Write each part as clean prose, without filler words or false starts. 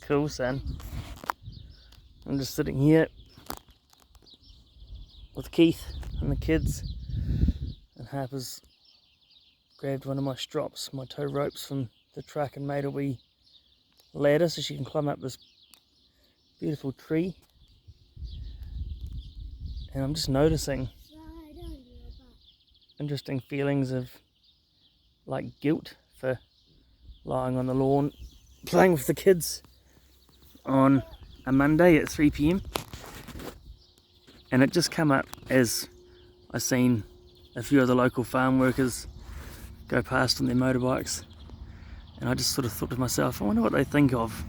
Cool, son. I'm just sitting here with Keith and the kids, and Harper's grabbed one of my strops, my tow ropes from the truck, and made a wee ladder so she can climb up this beautiful tree. And I'm just noticing interesting feelings of like guilt for lying on the lawn playing with the kids on a Monday at 3 p.m. and it just come up as I seen a few of the local farm workers go past on their motorbikes, and I just sort of thought to myself, I wonder what they think of,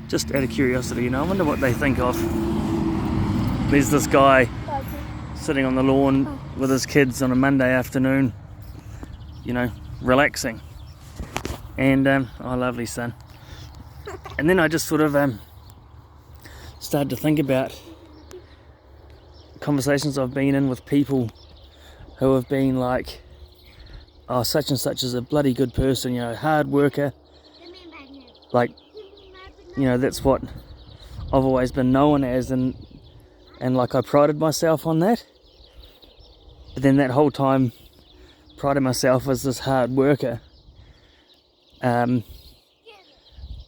just out of curiosity, you know, I wonder what they think of. There's this guy sitting on the lawn with his kids on a Monday afternoon, you know, relaxing, and oh, lovely son. And then I just sort of started to think about conversations I've been in with people who have been like, oh, such and such is a bloody good person, you know, hard worker, like, you know, that's what I've always been known as, and like I prided myself on that. But then that whole time prided myself as this hard worker,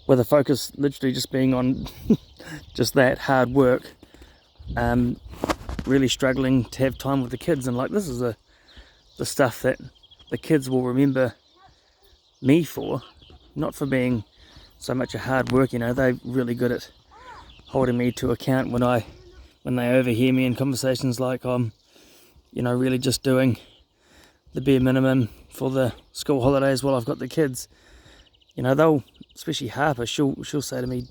with a focus literally just being on just that hard work, really struggling to have time with the kids. And like, this is the stuff that the kids will remember me for, not for being so much a hard work, you know. They're really good at holding me to account when they overhear me in conversations like I'm, you know, really just doing the bare minimum for the school holidays while I've got the kids. You know, they'll, especially Harper, she'll say to me,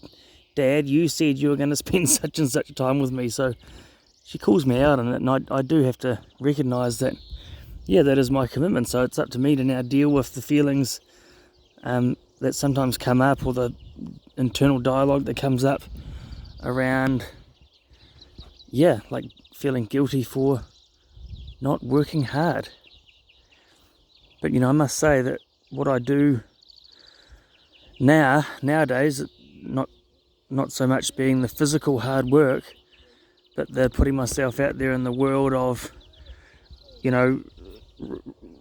Dad, you said you were going to spend such and such time with me. So she calls me out on it, and I do have to recognise that, yeah, that is my commitment. So it's up to me to now deal with the feelings that sometimes come up, or the internal dialogue that comes up around, yeah, like feeling guilty for not working hard. But, you know, I must say that what I do nowadays, not so much being the physical hard work, but the putting myself out there in the world of, you know,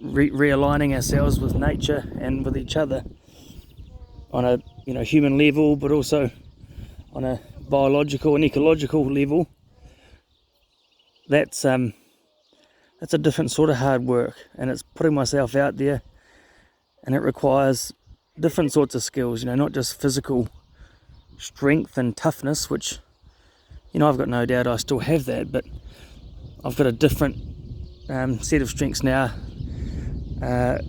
realigning ourselves with nature and with each other on a, you know, human level, but also on a biological and ecological level. That's a different sort of hard work, and it's putting myself out there, and it requires different sorts of skills, you know, not just physical strength and toughness, which, you know, I've got no doubt I still have that, but I've got a different set of strengths now that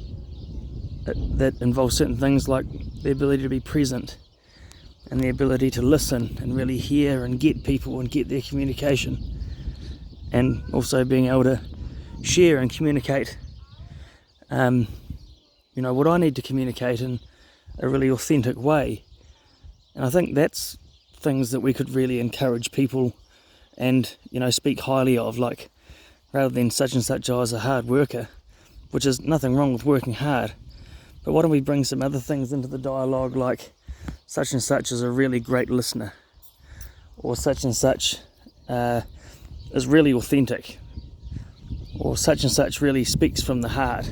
involve certain things like the ability to be present, and the ability to listen and really hear and get people and get their communication, and also being able to share and communicate, you know, what I need to communicate in a really authentic way. And I think that's things that we could really encourage people and, you know, speak highly of, like, rather than such and such, I was a hard worker, which is nothing wrong with working hard, but why don't we bring some other things into the dialogue, like such and such is a really great listener, or such and such is really authentic, or such and such really speaks from the heart.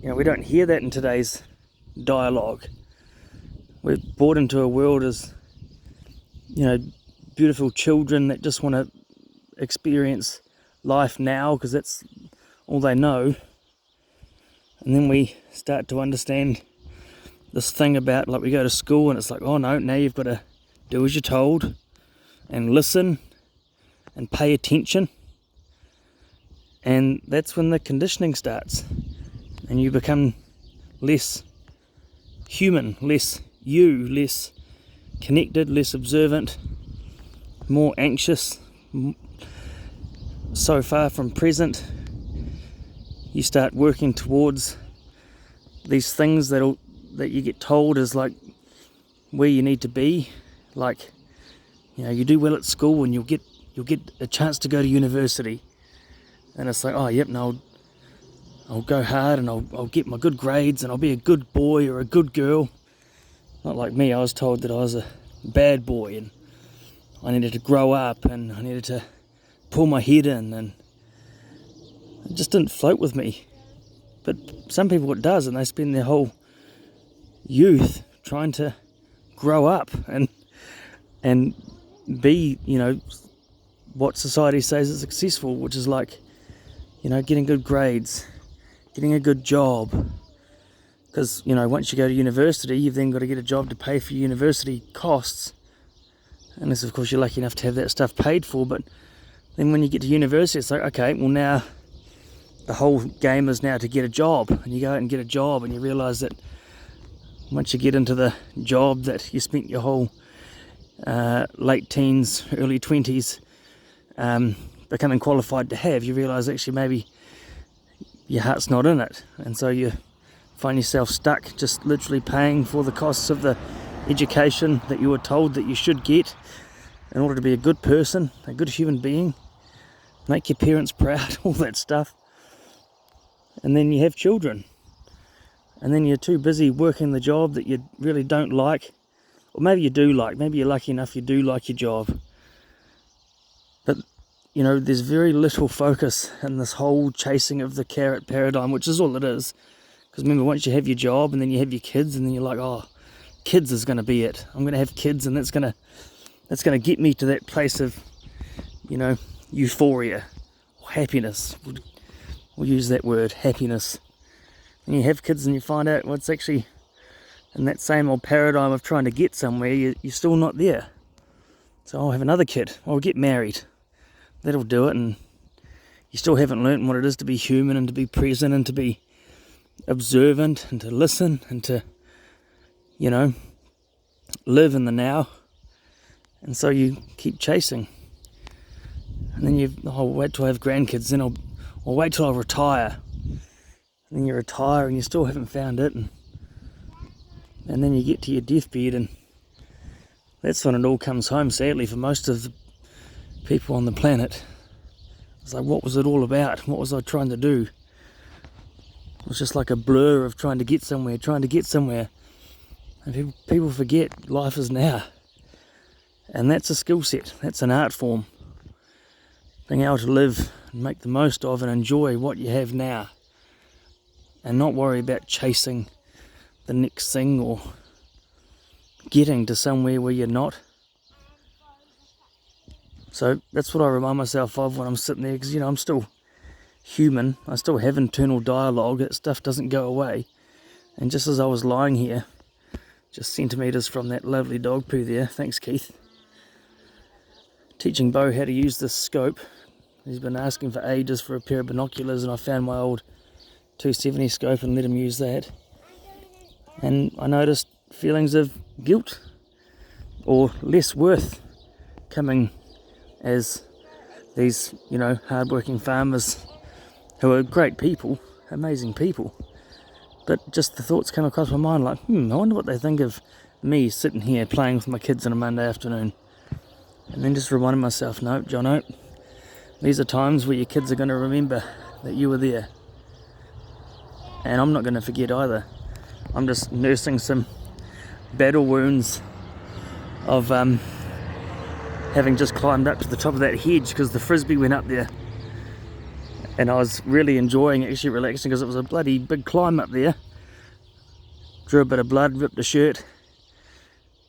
You know, we don't hear that in today's dialogue. We're brought into a world as, you know, beautiful children that just want to experience life now because that's all they know. And then we start to understand this thing about, like, we go to school and it's like, oh no, now you've got to do as you're told and listen and pay attention. And that's when the conditioning starts, and you become less human, less you, less connected, less observant, more anxious, so far from present. You start working towards these things that you get told is like where you need to be. Like, you know, you do well at school and you'll get a chance to go to university. And it's like, oh, yep, no, I'll go hard and I'll get my good grades and I'll be a good boy or a good girl. Not like me, I was told that I was a bad boy and I needed to grow up and I needed to pull my head in, and it just didn't float with me. But some people it does, and they spend their whole youth trying to grow up and be, what society says is successful, which is like, getting good grades, getting a good job. Because, once you go to university, you've then got to get a job to pay for your university costs. Unless, of course, you're lucky enough to have that stuff paid for. But then when you get to university, it's like, okay, well now the whole game is now to get a job. And you go out and get a job, and you realise that once you get into the job that you spent your whole late teens, early 20s becoming qualified to have, you realise actually maybe your heart's not in it. And so you find yourself stuck just literally paying for the costs of the education that you were told that you should get in order to be a good person, a good human being, make your parents proud, all that stuff. And then you have children, and then you're too busy working the job that you really don't like, or maybe you do like, maybe you're lucky enough you do like your job, but there's very little focus in this whole chasing of the carrot paradigm, which is all it is. Because remember, once you have your job and then you have your kids, and then you're like, oh, kids is going to be it. I'm going to have kids, and that's going to get me to that place of, euphoria or happiness. We'll use that word, happiness. And you have kids and you find out, well, it's actually in that same old paradigm of trying to get somewhere, you're still not there. So I'll have another kid, I'll get married. That'll do it, and you still haven't learnt what it is to be human and to be present and to be observant and to listen and to, live in the now. And so you keep chasing. And then I'll wait till I have grandkids, then I'll wait till I retire. And then you retire and you still haven't found it. And then you get to your deathbed, and that's when it all comes home, sadly, for most of the people on the planet. It's like, what was it all about? What was I trying to do? It was just like a blur of trying to get somewhere. And people forget life is now. And that's a skill set. That's an art form. Being able to live and make the most of and enjoy what you have now. And not worry about chasing the next thing or getting to somewhere where you're not. So that's what I remind myself of when I'm sitting there, because I'm still human. I still have internal dialogue. That stuff doesn't go away. And just as I was lying here, just centimetres from that lovely dog poo there, thanks Keith, teaching Bo how to use this scope. He's been asking for ages for a pair of binoculars, and I found my old 270 scope and let him use that. And I noticed feelings of guilt or less worth coming as these, hard-working farmers who are great people, amazing people. But just the thoughts came across my mind like, I wonder what they think of me sitting here playing with my kids on a Monday afternoon. And then just reminding myself, no, Jono, these are times where your kids are going to remember that you were there. And I'm not going to forget either. I'm just nursing some battle wounds of having just climbed up to the top of that hedge because the frisbee went up there. And I was really enjoying, actually relaxing, because it was a bloody big climb up there. Drew a bit of blood, ripped a shirt.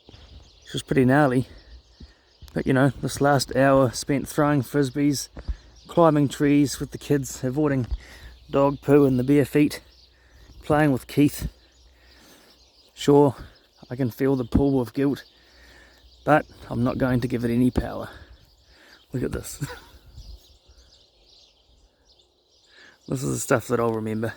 It was pretty gnarly. But this last hour spent throwing frisbees, climbing trees with the kids, avoiding dog poo and the bare feet, playing with Keith. Sure, I can feel the pull of guilt, but I'm not going to give it any power. Look at this. This is the stuff that I'll remember.